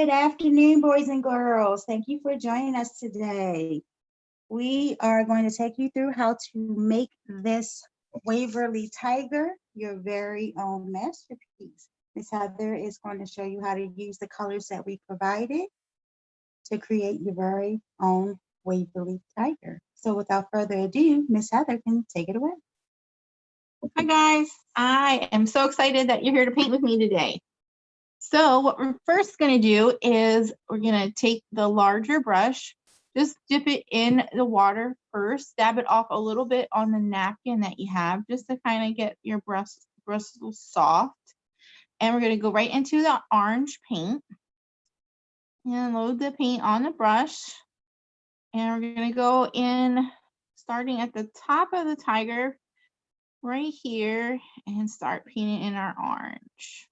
Good afternoon, boys and girls. Thank you for joining us today. We are going to take you through how to make this Waverly Tiger your very own masterpiece. Miss Heather is going to show you how to use the colors that we provided to create your very own Waverly Tiger. So without further ado, Miss Heather can take it away. Hi guys, I am so excited that you're here to paint with me today. So what we're first going to do is we're going to take the larger brush, just dip it in the water first, dab it off a little bit on the napkin that you have, just to kind of get your bristles soft. And we're going to go right into the orange paint and load the paint on the brush. And we're going to go in starting at the top of the tiger right here and start painting in our orange.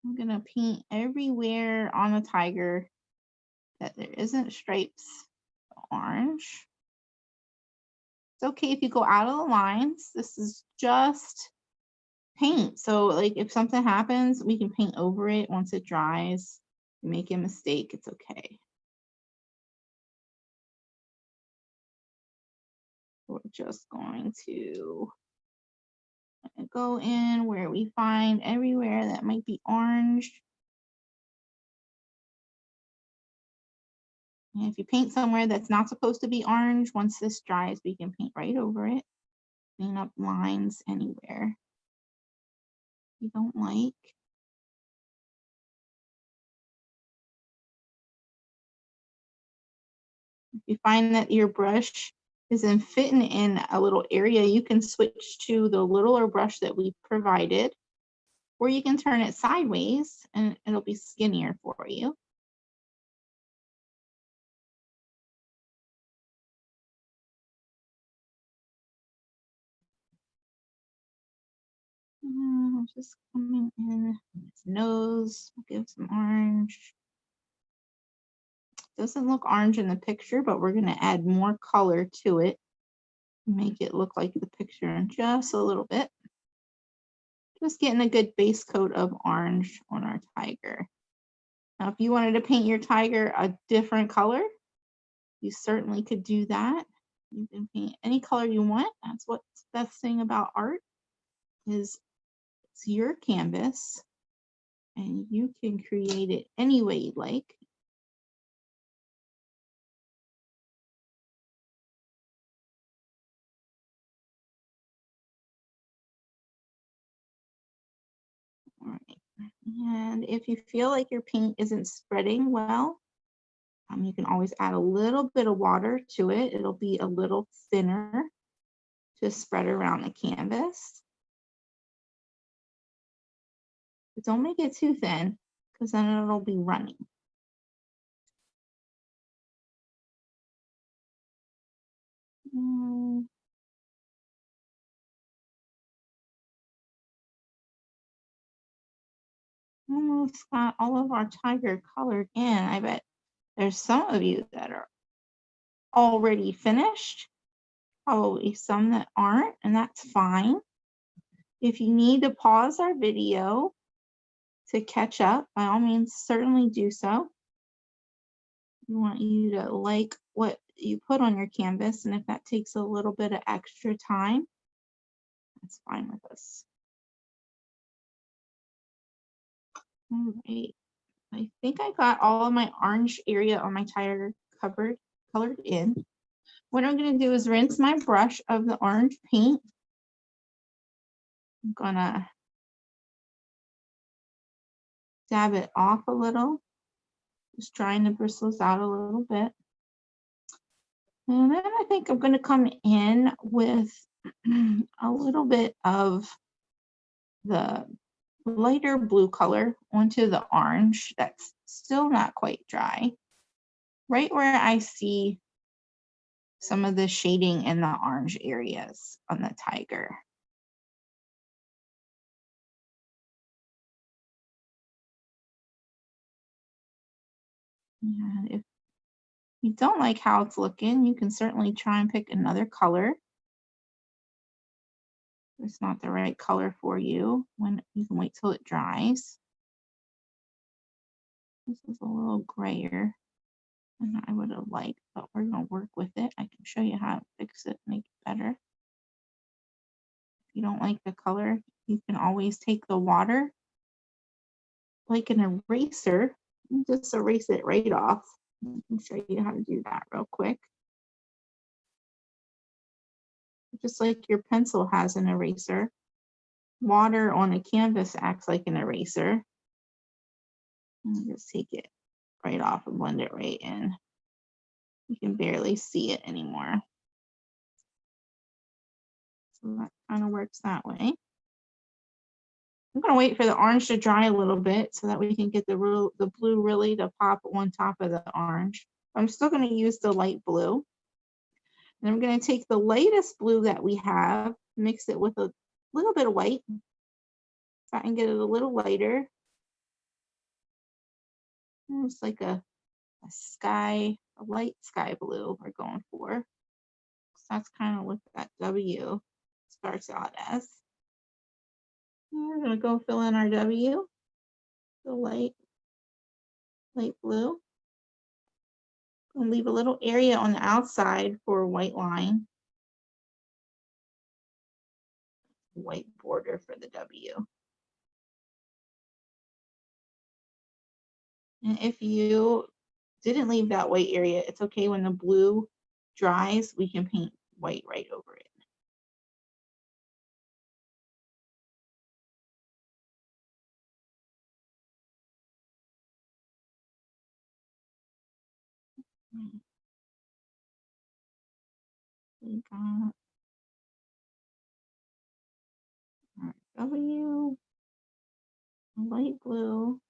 I'm gonna paint everywhere on the tiger that there isn't stripes orange. It's okay if you go out of the lines. This is just paint. So like if something happens, we can paint over it once it dries. If you make a mistake, it's okay. We're just going to go in where we find everywhere that might be orange. And if you paint somewhere that's not supposed to be orange, once this dries, we can paint right over it. Clean up lines anywhere you don't like. If you find that your brush isn't fitting in a little area, you can switch to the littler brush that we provided, or you can turn it sideways and it'll be skinnier for you. I'm just coming in his nose, give some orange. Doesn't look orange in the picture, but we're going to add more color to it. Make it look like the picture in just a little bit. Just getting a good base coat of orange on our tiger. Now, if you wanted to paint your tiger a different color, you certainly could do that. You can paint any color you want. That's what's the best thing about art, is it's your canvas and you can create it any way you like. All right. And if you feel like your paint isn't spreading well, you can always add a little bit of water to it. It'll be a little thinner to spread around the canvas. But don't make it too thin, because then it'll be running. Almost got all of our tiger colored in. I bet there's some of you that are already finished, probably some that aren't, and that's fine. If you need to pause our video to catch up, by all means, certainly do so. We want you to like what you put on your canvas, and if that takes a little bit of extra time, that's fine with us. All right, I think I got all of my orange area on my tiger colored in. What I'm going to do is rinse my brush of the orange paint. I'm going to dab it off a little, just drying the bristles out a little bit. And then I think I'm going to come in with a little bit of the lighter blue color onto the orange that's still not quite dry, right where I see some of the shading in the orange areas on the tiger. And if you don't like how it's looking, you can certainly try and pick another color. it's not the right color for you, when you can wait till it dries. This is a little grayer than I would have liked, but we're gonna work with it. I can show you how to fix it, make it better. If you don't like the color, you can always take the water, like an eraser, and just erase it right off. I can show you how to do that real quick. Just like your pencil has an eraser, water on a canvas acts like an eraser. And just take it right off and blend it right in. You can barely see it anymore. So that kind of works that way. I'm gonna wait for the orange to dry a little bit so that we can get the blue really to pop on top of the orange. I'm still gonna use the light blue. And I'm gonna take the lightest blue that we have, mix it with a little bit of white, so I can get it a little lighter. It's like a light sky blue we're going for. So that's kind of what that W starts out as. And we're gonna go fill in our W, the light blue. And leave a little area on the outside for a white line. White border for the W. And if you didn't leave that white area, it's okay. When the blue dries, we can paint white right over it. We got our W, light blue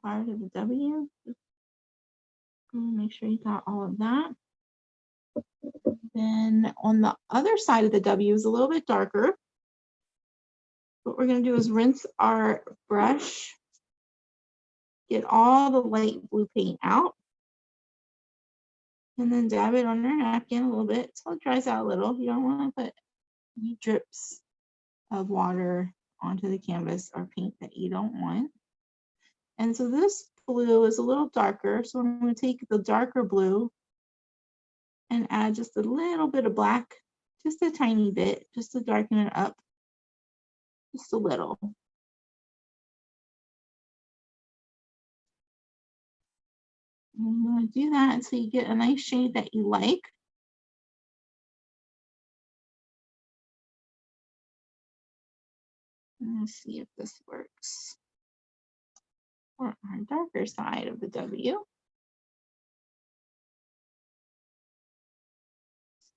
part of the W. Make sure you got all of that. Then on the other side of the W is a little bit darker. What we're going to do is rinse our brush, get all the light blue paint out, and then dab it on your napkin a little bit so it dries out a little. You don't want to put any drips of water onto the canvas or paint that you don't want. And so this blue is a little darker, so I'm going to take the darker blue and add just a little bit of black, just a tiny bit, just to darken it up, just a little. I'm going to do that until you get a nice shade that you like. Let's see if this works for our darker side of the W.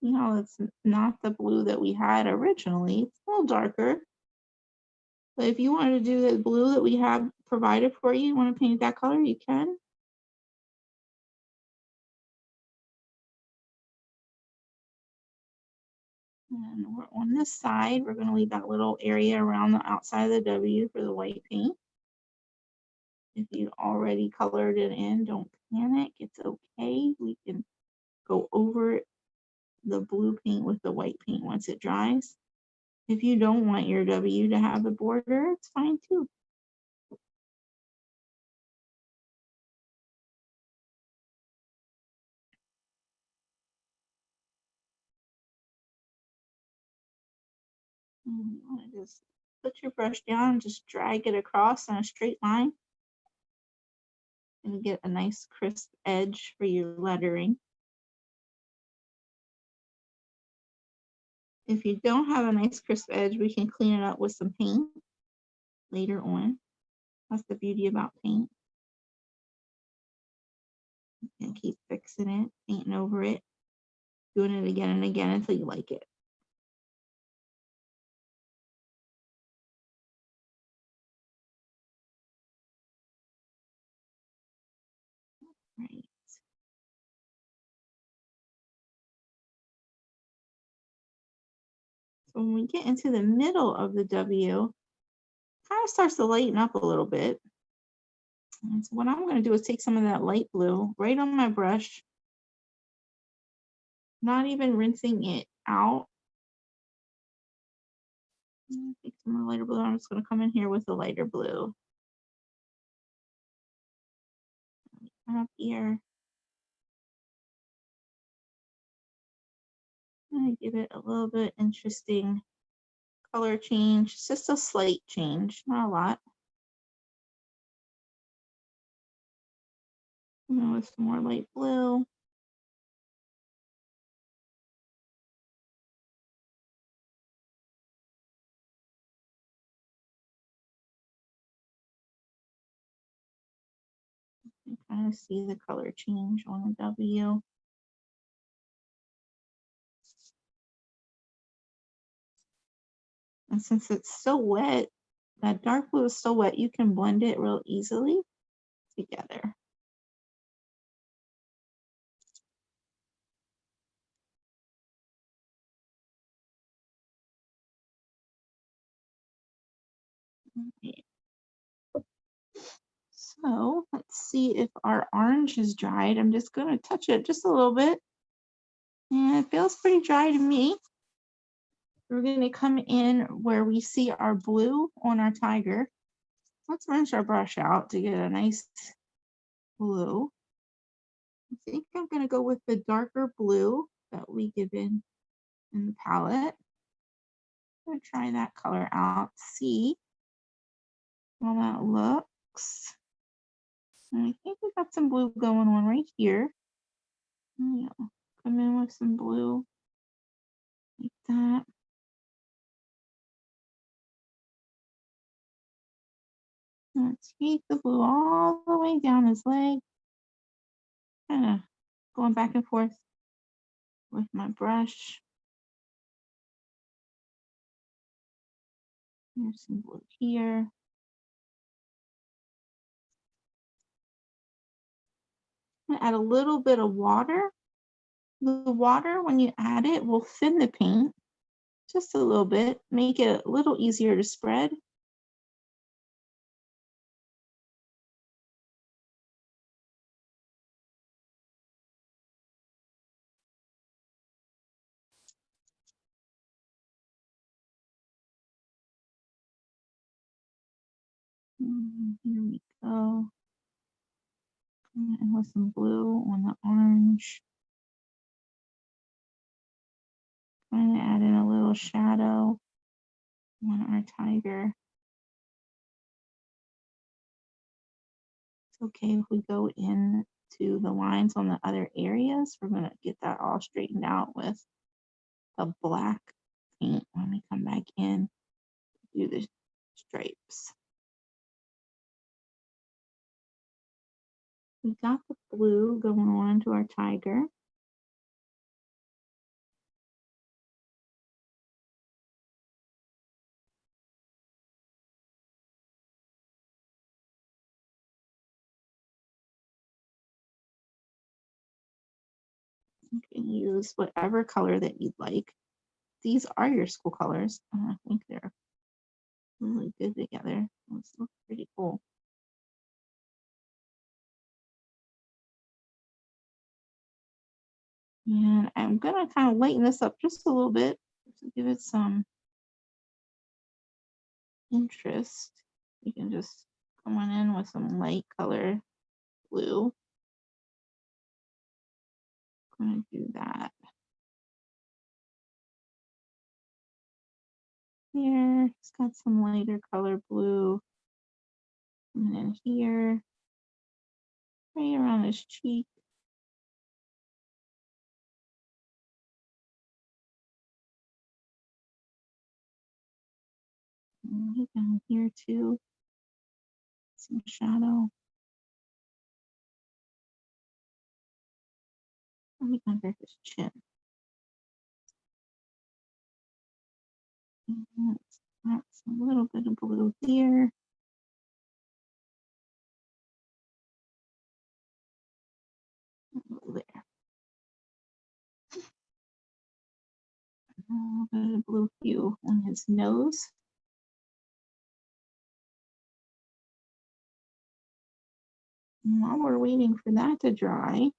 See how it's not the blue that we had originally. It's a little darker. But if you wanted to do the blue that we have provided for you, want to paint that color, you can. And we're on this side, we're going to leave that little area around the outside of the W for the white paint. If you already colored it in, don't panic. It's okay. We can go over the blue paint with the white paint once it dries. If you don't want your W to have a border, it's fine too. Just put your brush down, just drag it across on a straight line and get a nice crisp edge for your lettering. If you don't have a nice crisp edge, we can clean it up with some paint later on. That's the beauty about paint. You can keep fixing it, painting over it, doing it again and again until you like it. Right. So when we get into the middle of the W, kind of starts to lighten up a little bit. And so what I'm going to do is take some of that light blue right on my brush, not even rinsing it out. Take some more lighter blue. I'm just going to come in here with a lighter blue. Up here. I'm give it a little bit interesting color change. It's just a slight change, not a lot. With some more light blue. You kind of see the color change on the W. And since it's so wet, that dark blue is so wet, you can blend it real easily together. Okay. So let's see if our orange is dried. I'm just going to touch it just a little bit. And it feels pretty dry to me. We're going to come in where we see our blue on our tiger. Let's rinse our brush out to get a nice blue. I think I'm going to go with the darker blue that we give in the palette. I'm going to try that color out, see how that looks. And I think we got some blue going on right here. Yeah, come in with some blue like that. Let's take the blue all the way down his leg. Kind of going back and forth with my brush. There's some blue here. I'm gonna add a little bit of water. The water, when you add it, will thin the paint just a little bit, make it a little easier to spread. Here we go. And with some blue on the orange. Trying to add in a little shadow on our tiger. It's okay if we go into the lines on the other areas. We're going to get that all straightened out with the black paint when we come back in to do the stripes. We got the blue going on to our tiger. You can use whatever color that you'd like. These are your school colors. I think they're really good together. This looks pretty cool. And I'm going to kind of lighten this up just a little bit to give it some interest. You can just come on in with some light color blue. I'm going to do that. Here, it's got some lighter color blue. And then here, right around his cheek. And right down here too. Some shadow. Right under his chin. And that's a little bit of blue here. There. A little bit of blue hue on his nose. And while we're waiting for that to dry,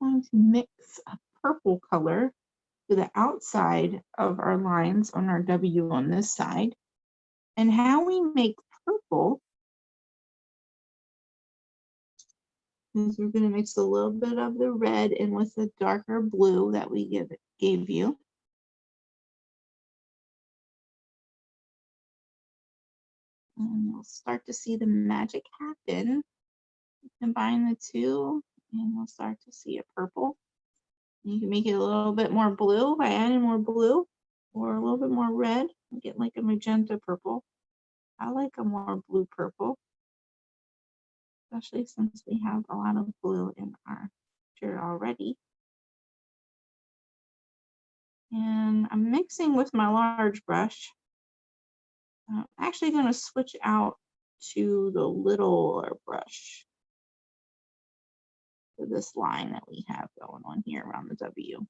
going to mix a purple color to the outside of our lines on our W on this side. And how we make purple is we're going to mix a little bit of the red in with the darker blue that we gave you. And you'll start to see the magic happen. Combine the two and you'll start to see a purple. You can make it a little bit more blue by adding more blue, or a little bit more red and get like a magenta purple. I like a more blue purple, especially since we have a lot of blue in our picture already. And I'm mixing with my large brush. I'm actually going to switch out to the littler brush for this line that we have going on here around the W.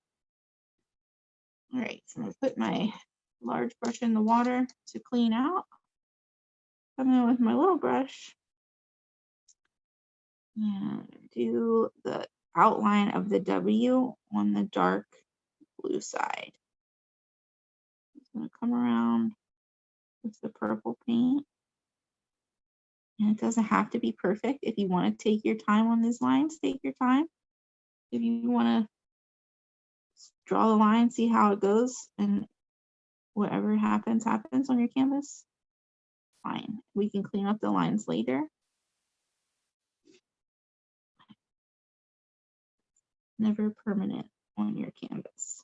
All right, so I'm going to put my large brush in the water to clean out. Come in with my little brush and do the outline of the W on the dark blue side. I'm going to come around with the purple paint. And it doesn't have to be perfect. If you want to take your time on these lines, take your time. If you want to draw the line, see how it goes, and whatever happens, happens on your canvas, fine. We can clean up the lines later. Never permanent on your canvas.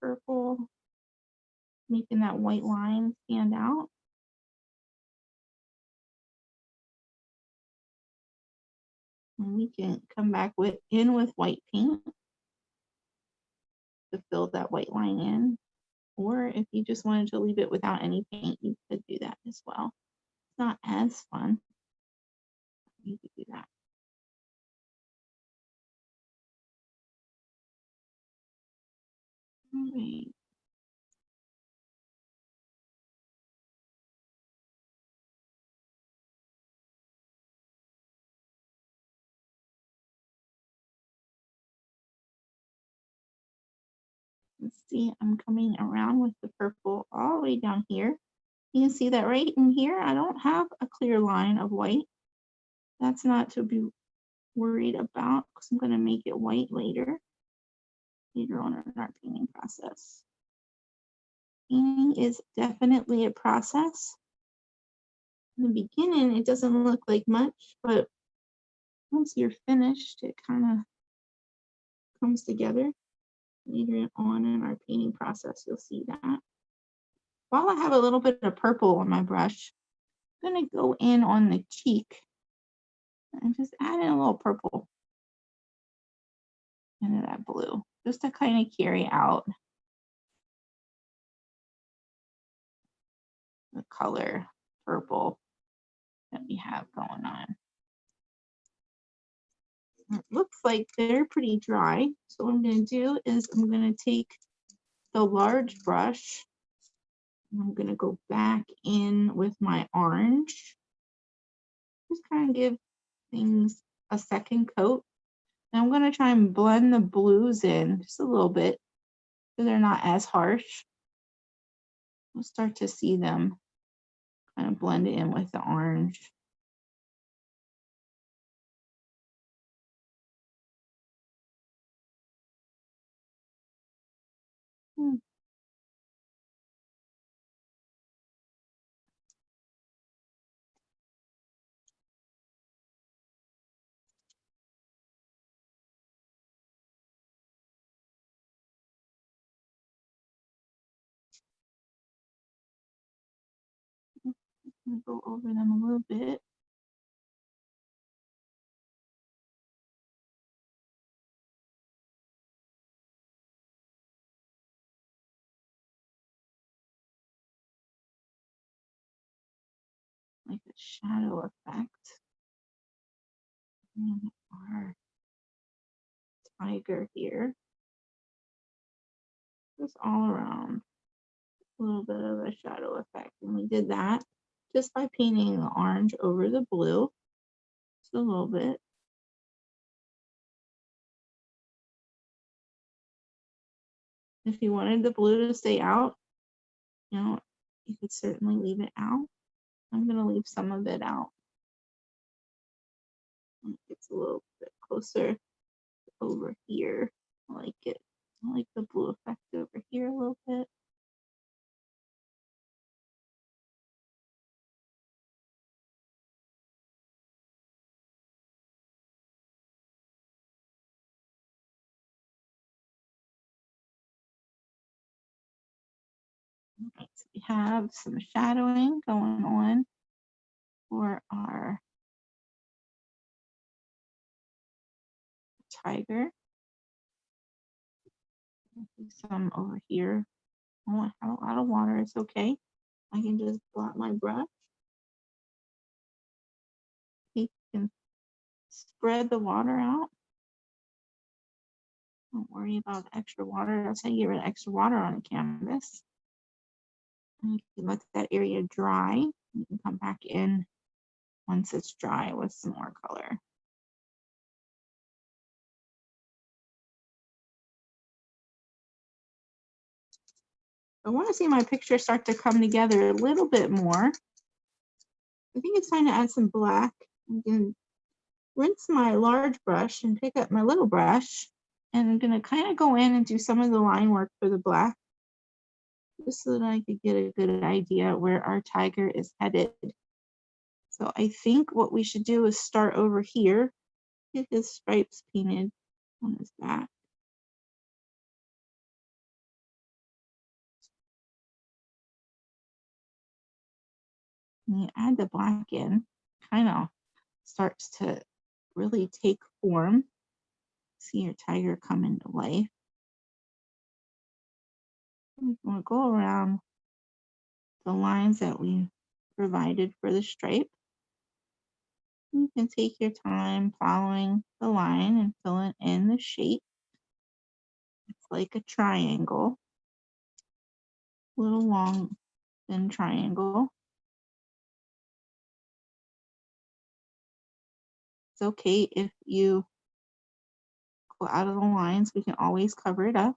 Purple, making that white line stand out. And we can come back with white paint to fill that white line in. Or if you just wanted to leave it without any paint, you could do that as well. It's not as fun. You could do that. All right. Let's see, I'm coming around with the purple all the way down here. You can see that right in here, I don't have a clear line of white. That's not to be worried about because I'm going to make it white later on in our painting process. Painting is definitely a process. In the beginning, it doesn't look like much, but once you're finished, it kind of comes together. Later on in our painting process, you'll see that. While I have a little bit of purple on my brush, I'm going to go in on the cheek and just add in a little purple into that blue, just to kind of carry out the color purple that we have going on. It looks like they're pretty dry. So what I'm going to do is I'm going to take the large brush and I'm going to go back in with my orange. Just kind of give things a second coat. And I'm going to try and blend the blues in just a little bit so they're not as harsh. We'll start to see them kind of blend in with the orange. I'm going to go over them a little bit. Like a shadow effect. And our tiger here. Just all around. a little bit of a shadow effect. And we did that just by painting the orange over the blue. Just a little bit. If you wanted the blue to stay out, you could certainly leave it out. I'm going to leave some of it out. It gets a little bit closer over here. I like it. I like the blue effect over here a little bit. Right, so we have some shadowing going on for our tiger. Some over here. I don't have a lot of water. It's okay. I can just blot my brush. You can spread the water out. Don't worry about the extra water. That's how you get rid of extra water on a canvas. And you can let that area dry. You can come back in once it's dry with some more color. I want to see my picture start to come together a little bit more. I think it's time to add some black. I'm going to rinse my large brush and pick up my little brush. And I'm going to kind of go in and do some of the line work for the black, just so that I could get a good idea where our tiger is headed. So I think what we should do is start over here, get his stripes painted on his back. And you add the black in, kind of starts to really take form. See your tiger come into life. I'm going to go around the lines that we provided for the stripe. You can take your time following the line and filling in the shape. It's like a triangle, little long, thin triangle. It's okay if you go out of the lines, we can always cover it up.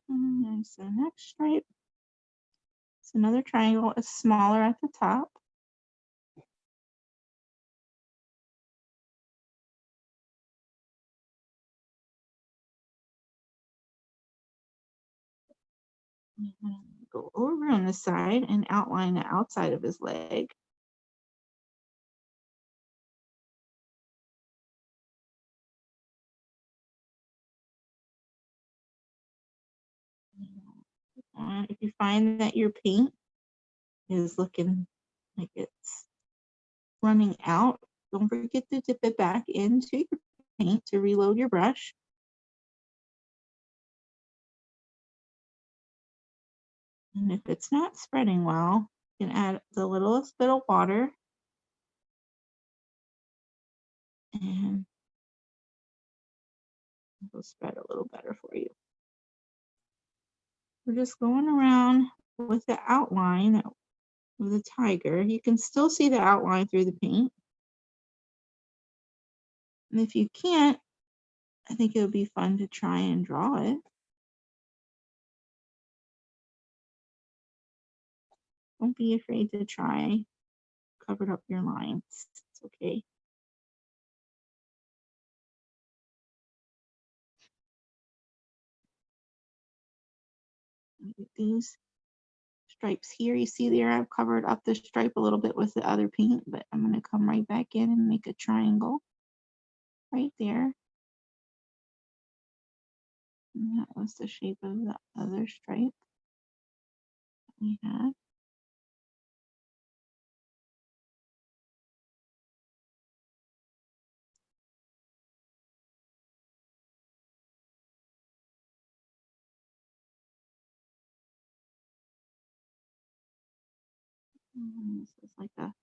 And there's the next stripe. It's another triangle, it's smaller at the top. Go over on the side and outline the outside of his leg. If you find that your paint is looking like it's running out, don't forget to dip it back into your paint to reload your brush. And if it's not spreading well, you can add the littlest bit of water and it'll spread a little better for you. We're just going around with the outline of the tiger. You can still see the outline through the paint. And if you can't, I think it would be fun to try and draw it. Don't be afraid to try. Covered up your lines. It's okay. These stripes here, you see there, I've covered up the stripe a little bit with the other paint, but I'm going to come right back in and make a triangle right there. And that was the shape of the other stripe that we had. And this is like a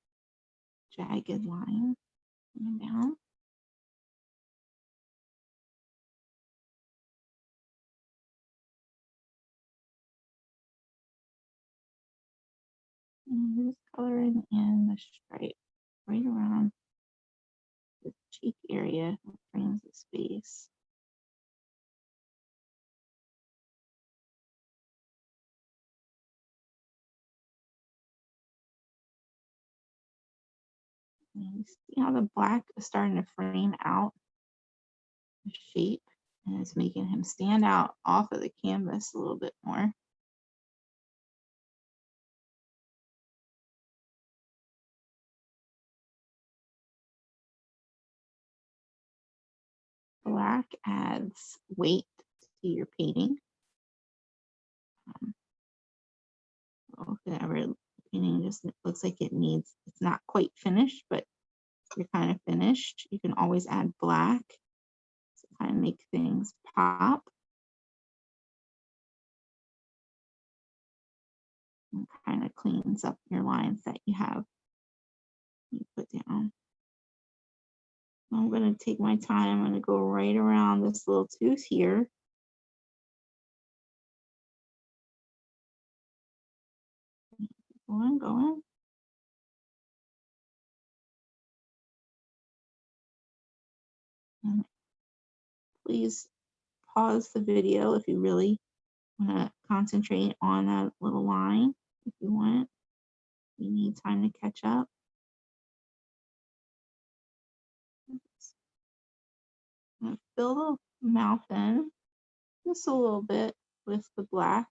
jagged line. And down. And just coloring in the stripe right around the cheek area that frames his face. And you see how the black is starting to frame out the shape, and it's making him stand out off of the canvas a little bit more. Black adds weight to your painting. So whatever painting just looks like it's not quite finished, but you're kind of finished. You can always add black to kind of make things pop. And kind of cleans up your lines that you have you put down. I'm going to take my time. I'm going to go right around this little tooth here. Going. And please pause the video if you really want to concentrate on that little line. If you want, you need time to catch up. I'm going to fill the mouth in just a little bit with the black,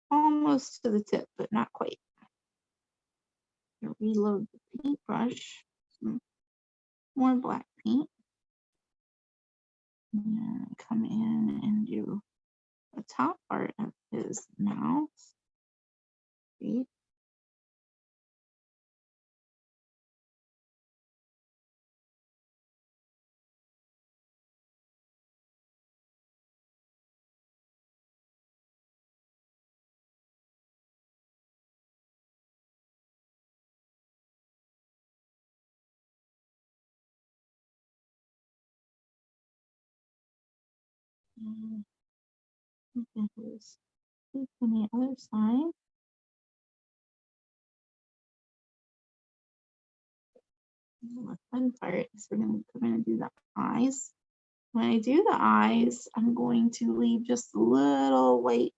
almost to the tip, but not quite. Reload the paintbrush, some more black paint, and come in and do the top part of his mouth. See? And look at his teeth on the other side. And the fun part is we're going to do the eyes. When I do the eyes, I'm going to leave just a little white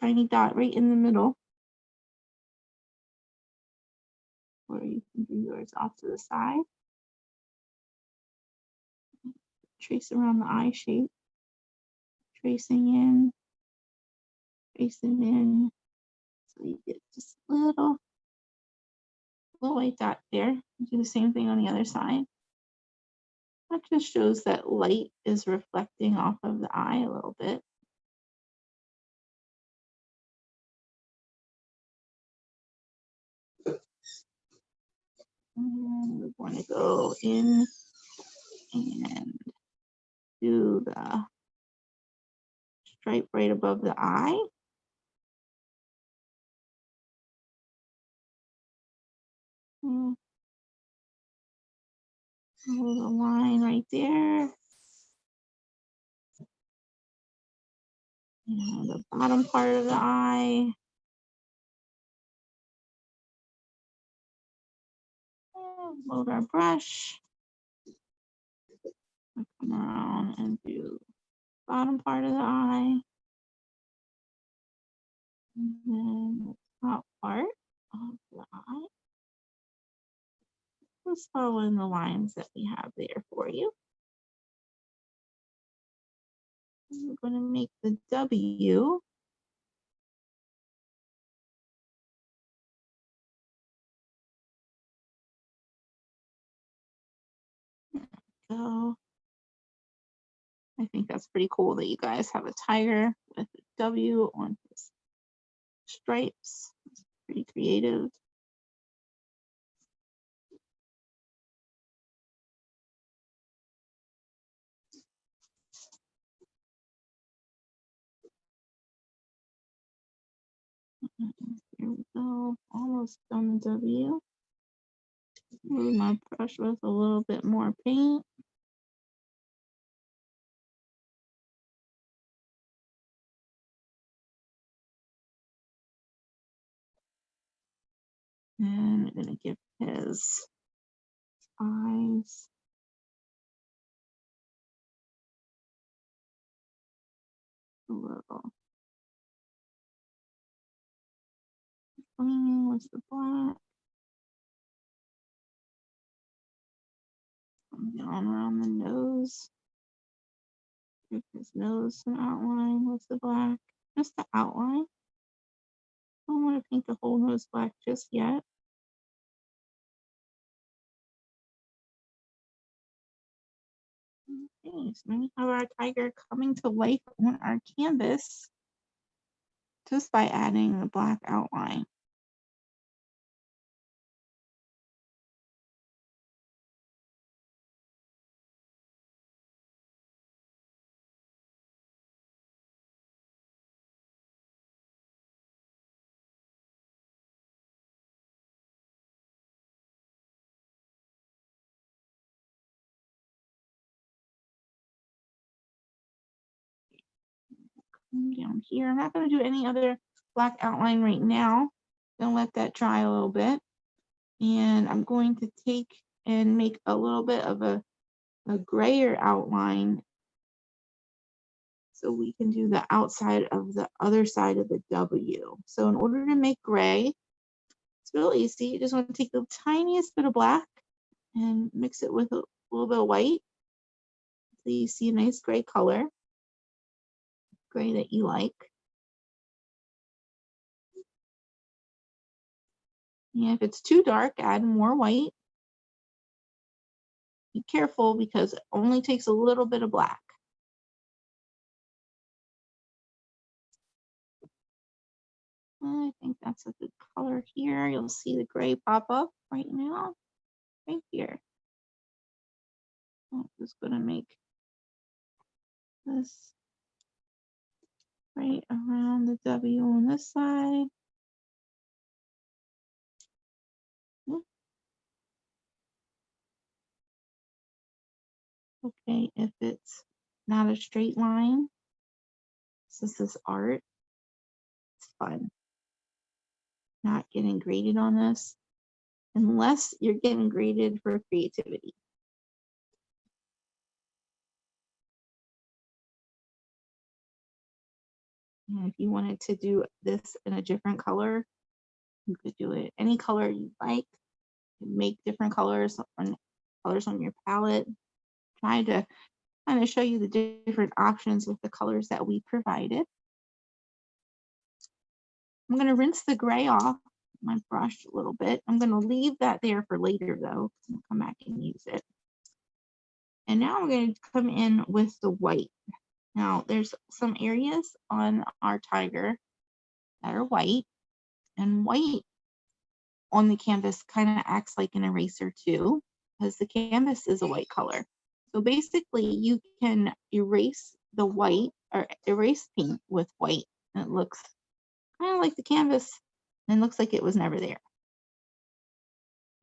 tiny dot right in the middle, or you can do yours off to the side. Trace around the eye shape, tracing in, so you get just a little white dot there. Do the same thing on the other side. That just shows that light is reflecting off of the eye a little bit. And we're going to go in and do the stripe right above the eye. Hold the line right there. And the bottom part of the eye. Load our brush. Come around and do bottom part of the eye. And then the top part of the eye. Just follow in the lines that we have there for you. We're going to make the W. Go. I think that's pretty cool that you guys have a tiger with a W on his stripes. It's pretty creative. Here we go. Almost done the W. Move my brush with a little bit more paint. And I'm gonna give his eyes a little green with the black. I'm going around the nose. Give his nose some outline with the black. Just the outline. I don't want to paint the whole nose black just yet. Okay, so now we have our tiger coming to life on our canvas just by adding the black outline. Down here, I'm not going to do any other black outline right now. Gonna let that dry a little bit. And I'm going to take and make a little bit of a grayer outline so we can do the outside of the other side of the W. So in order to make gray, it's real easy. You just want to take the tiniest bit of black and mix it with a little bit of white. So you see a nice gray color, gray that you like. And if it's too dark, add more white. Be careful because it only takes a little bit of black. I think that's a good color here. You'll see the gray pop up right now, right here. I'm just gonna make this right around the W on this side. Okay, if it's not a straight line, this is art, it's fun. Not getting graded on this, unless you're getting graded for creativity. And if you wanted to do this in a different color, you could do it any color you like. Make different colors on your palette. Try to kind of show you the different options with the colors that we provided. I'm going to rinse the gray off my brush a little bit. I'm going to leave that there for later though. I'll come back and use it. And now I'm going to come in with the white. Now there's some areas on our tiger that are white, and white on the canvas kind of acts like an eraser too, because the canvas is a white color. So basically you can erase the white or erase paint with white, and it looks kind of like the canvas and looks like it was never there.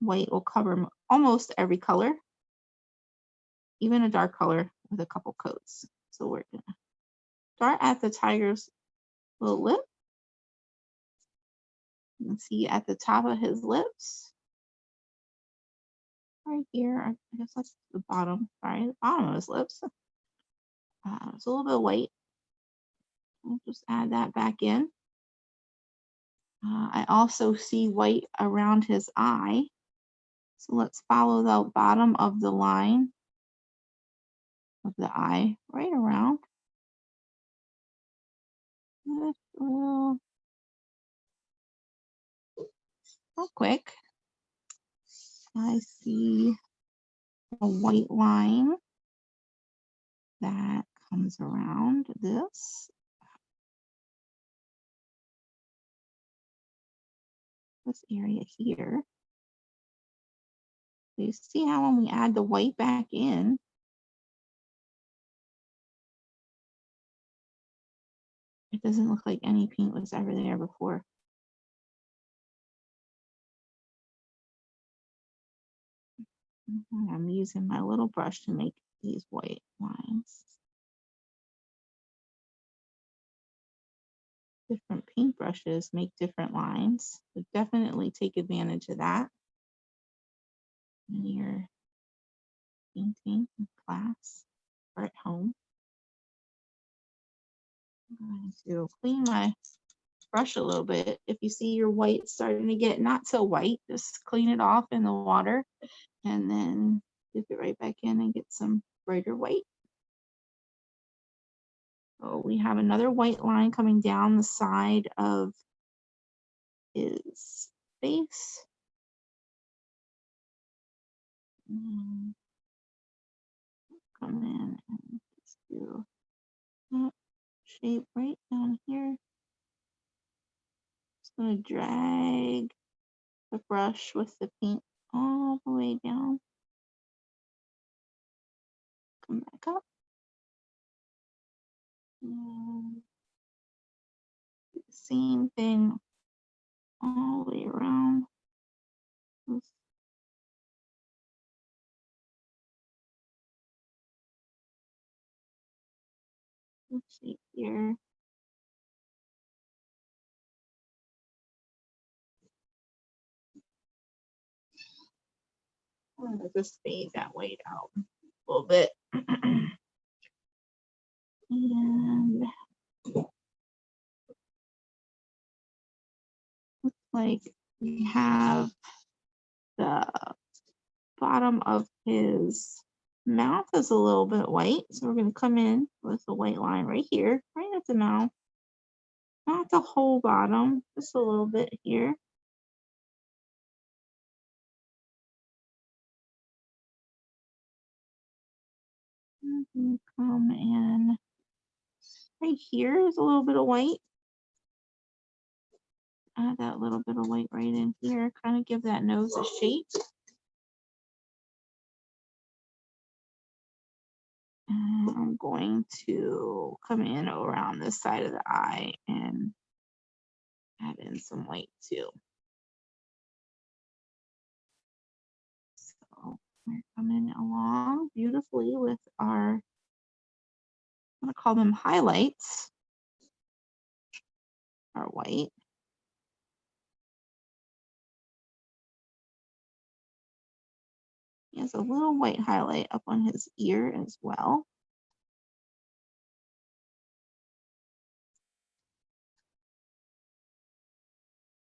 White will cover almost every color, even a dark color with a couple coats. So we're gonna start at the tiger's little lip. You can see at the top of his lips, right here, I guess that's the bottom, sorry, the bottom of his lips. It's a little bit of white. I'll just add that back in. I also see white around his eye. So let's follow the bottom of the line of the eye right around. Just a little, real quick. I see a white line that comes around this area here. So you see how when we add the white back in, it doesn't look like any paint was ever there before. I'm using my little brush to make these white lines. Different paintbrushes make different lines, so definitely take advantage of that when you're painting in class or at home. I'm going to clean my brush a little bit. If you see your white starting to get not so white, just clean it off in the water and then dip it right back in and get some brighter white. So we have another white line coming down the side of his face. Come in and just do that shape right down here. Just going to drag the brush with the paint all the way down. Come back up. And do the same thing all the way around. Let's see here. I'm going to just fade that white out a little bit. And looks like we have the bottom of his mouth is a little bit white. So we're going to come in with a white line right here, right at the mouth. Not the whole bottom, just a little bit here. Come in right here is a little bit of white. Add that little bit of white right in here, kind of give that nose a shape. And I'm going to come in around this side of the eye and add in some white too. So we're coming along beautifully with our, I'm going to call them highlights, our white. He has a little white highlight up on his ear as well.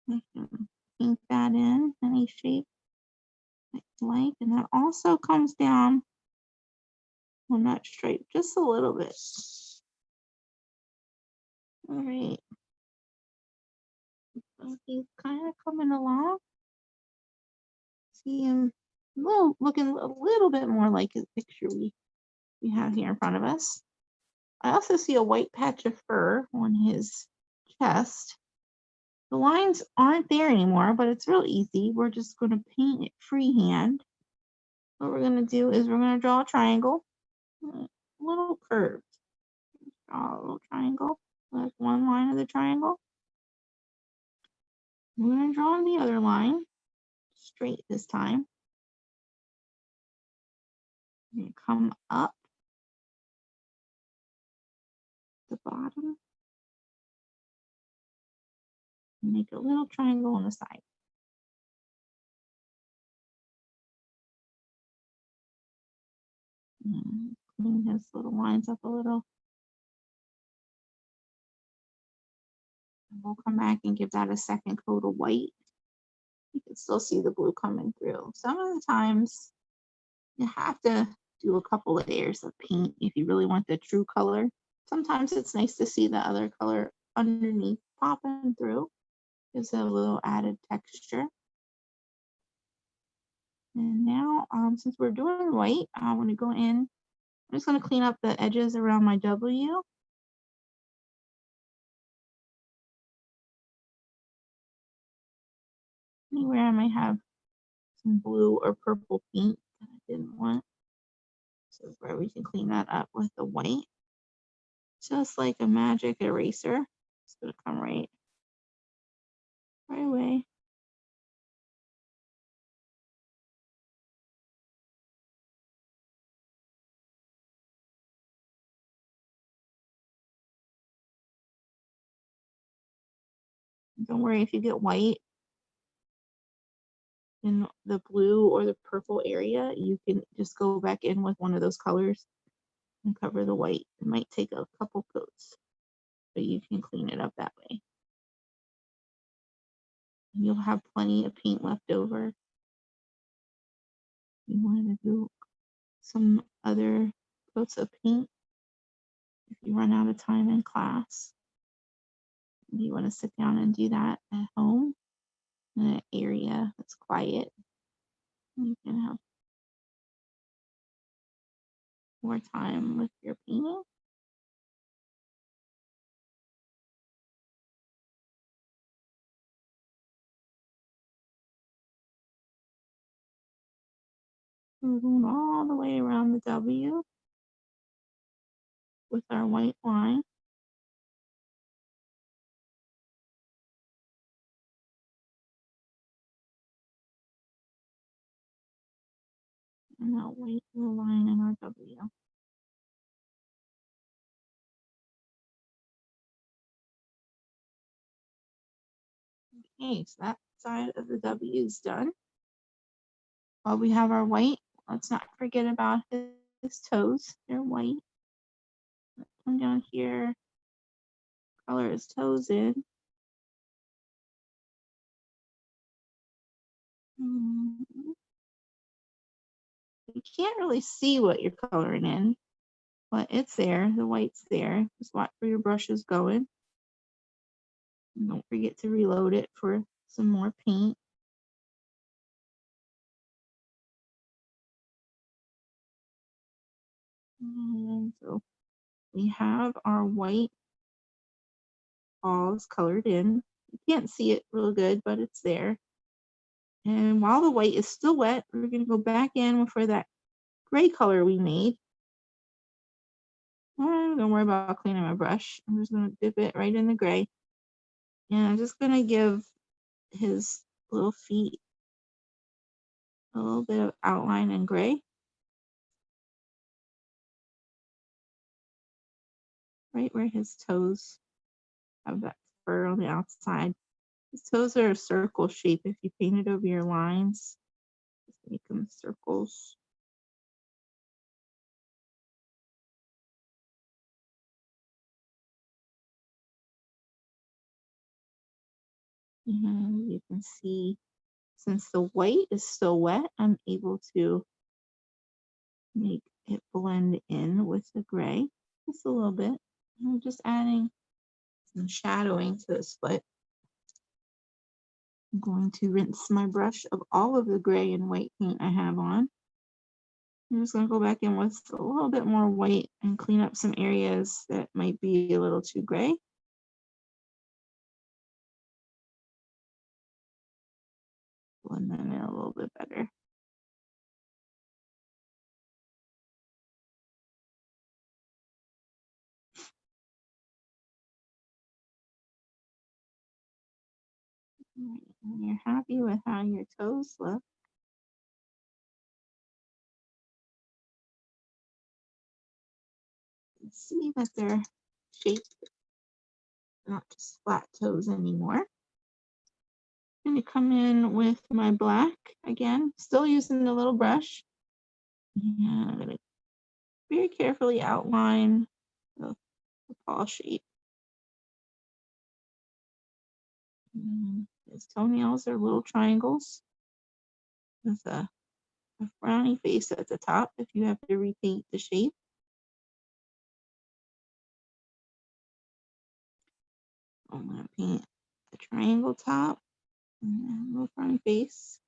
We can paint that in any shape that you like. And that also comes down on that stripe just a little bit. All right. So he's kind of coming along. See him looking a little bit more like his picture we have here in front of us. I also see a white patch of fur on his chest. The lines aren't there anymore, but it's real easy. We're just going to paint it freehand. What we're going to do is we're going to draw a triangle, a little curved. Draw a little triangle. That's one line of the triangle. We're going to draw the other line, straight this time. We're going to come up the bottom. Make a little triangle on the side. And clean his little lines up a little. And we'll come back and give that a second coat of white. You can still see the blue coming through. Some of the times you have to do a couple of layers of paint if you really want the true color. Sometimes it's nice to see the other color underneath popping through. Gives it a little added texture. And now, since we're doing white, I want to go in. I'm just going to clean up the edges around my W. Anywhere I might have some blue or purple paint that I didn't want. So where we can clean that up with the white. Just like a magic eraser. It's going to come right away. Don't worry if you get white in the blue or the purple area, you can just go back in with one of those colors and cover the white. It might take a couple coats, but you can clean it up that way. And you'll have plenty of paint left over. You want to do some other coats of paint if you run out of time in class. You want to sit down and do that at home in an area that's quiet. You can have more time with your painting. We're going all the way around the W with our white line. And that white little line in our W. Okay, so that side of the W is done. While we have our white, let's not forget about his toes. They're white. Let's come down here, color his toes in. You can't really see what you're coloring in, but it's there. The white's there. Just watch where your brush is going. And don't forget to reload it for some more paint. And so we have our white balls colored in. You can't see it real good, but it's there. And while the white is still wet, we're going to go back in for that gray color we made. Don't worry about cleaning my brush. I'm just going to dip it right in the gray. And I'm just going to give his little feet a little bit of outline in gray. Right where his toes have that fur on the outside. His toes are a circle shape. If you paint it over your lines, just make them circles. And you can see, since the white is still wet, I'm able to make it blend in with the gray just a little bit. I'm just adding some shadowing to the split. I'm going to rinse my brush of all of the gray and white paint I have on. I'm just going to go back in with a little bit more white and clean up some areas that might be a little too gray. Blend them in a little bit better. When you're happy with how your toes look, see that they're shaped, not just flat toes anymore. I'm going to come in with my black again, still using the little brush. And I'm going to very carefully outline the paw shape. His toenails are little triangles with a frowny face at the top if you have to repaint the shape. I'm going to paint the triangle top and a little frowny face.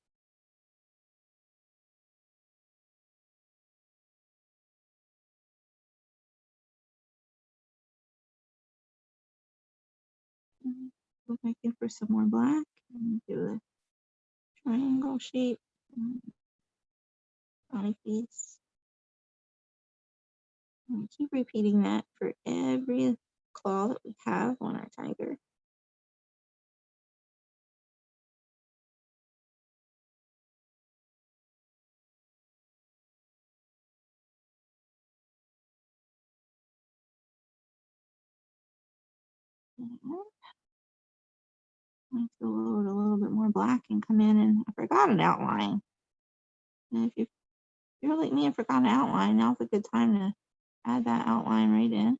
Go back in for some more black and do a triangle shape. Frowny face. And keep repeating that for every claw that we have on our tiger. I have to load a little bit more black and come in, and I forgot an outline. And if you're like me and forgot an outline, now's a good time to add that outline right in.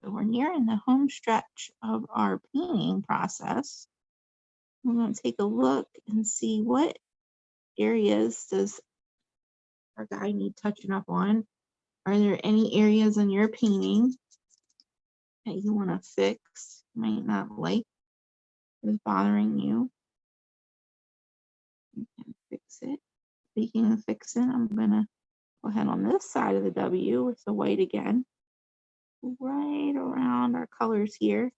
So we're nearing the home stretch of our painting process. We're going to take a look and see what areas does our guy need touching up on. Are there any areas in your painting that you want to fix, might not like, is bothering you? You can fix it. Speaking of fixing, I'm going to go ahead on this side of the W with the white again, right around our colors here.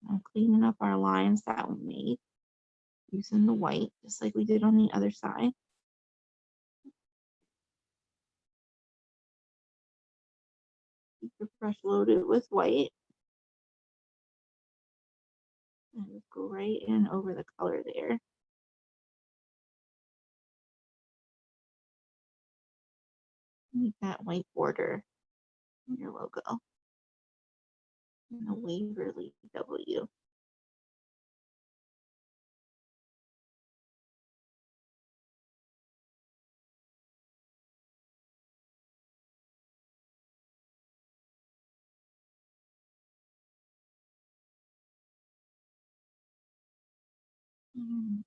I'm cleaning up our lines that we made using the white, just like we did on the other side. Keep your brush loaded with white. And just go right in over the color there. Make that white border in your logo. And the Waverly W.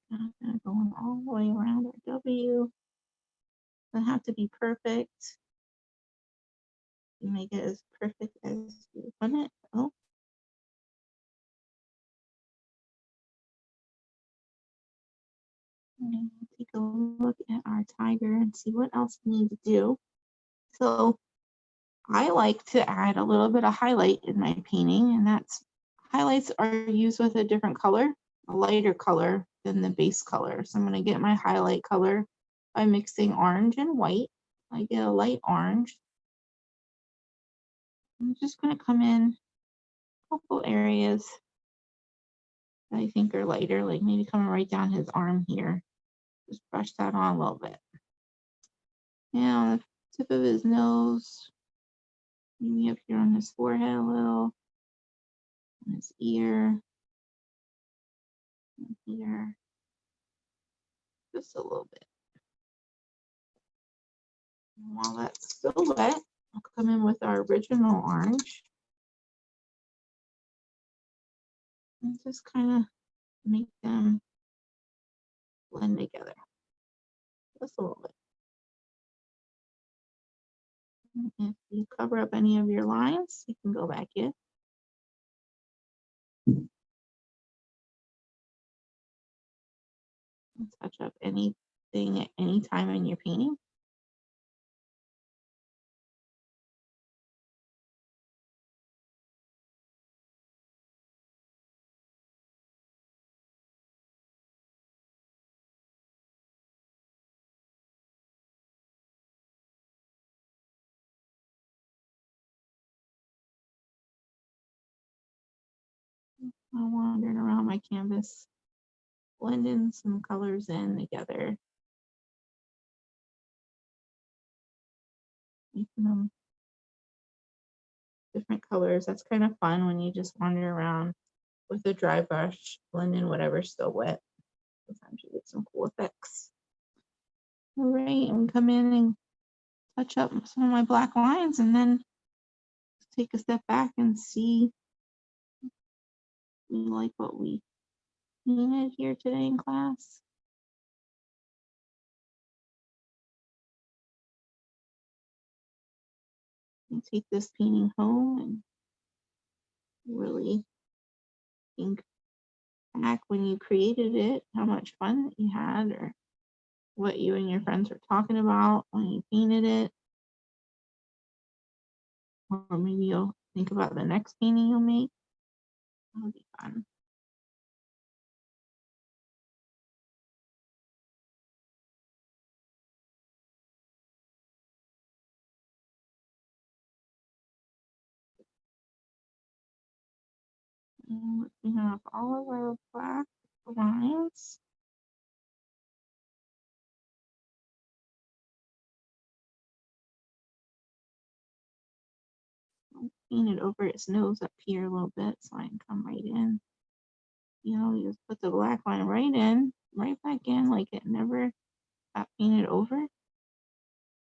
Kind of going all the way around our W. Doesn't have to be perfect. You make it as perfect as you want it. Oh. And take a look at our tiger and see what else we need to do. So I like to add a little bit of highlight in my painting, and that's highlights are used with a different color, a lighter color than the base color. So I'm going to get my highlight color by mixing orange and white. I get a light orange. I'm just going to come in a couple areas that I think are lighter, like maybe coming right down his arm here. Just brush that on a little bit. Now, the tip of his nose, maybe up here on his forehead a little, on his ear, and here, just a little bit. And while that's still wet, I'll come in with our original orange and just kind of make them blend together just a little bit. And if you cover up any of your lines, you can go back in. And touch up anything at any time in your painting. I'm wandering around my canvas, blending some colors in together, making them different colors. That's kind of fun when you just wander around with a dry brush, blend in whatever's still wet. Sometimes you get some cool effects. All right, and come in and touch up some of my black lines, and then take a step back and see we like what we painted here today in class. And take this painting home and really think back when you created it, how much fun that you had, or what you and your friends were talking about when you painted it. Or maybe you'll think about the next painting you'll make. That'll be fun. And we have all of our black lines. painted over its nose up here a little bit so I can come right in. You know, you just put the black line right in, right back in, like it never got painted over.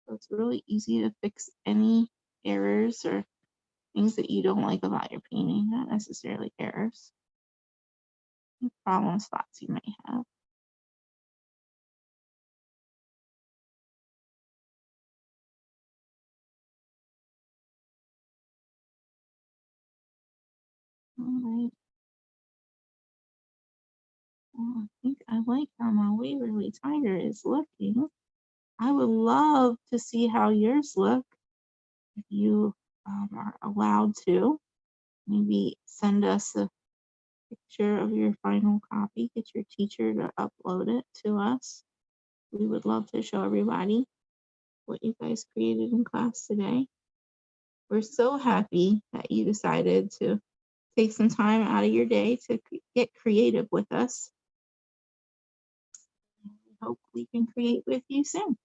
So it's really easy to fix any errors or things that you don't like about your painting, not necessarily errors. Any problem spots you may have. All right. Well, I think I like how my Waverly Tiger is looking. I would love to see how yours look if you are allowed to. Maybe send us a picture of your final copy. Get your teacher to upload it to us. We would love to show everybody what you guys created in class today. We're so happy that you decided to take some time out of your day to get creative with us. We hope we can create with you soon.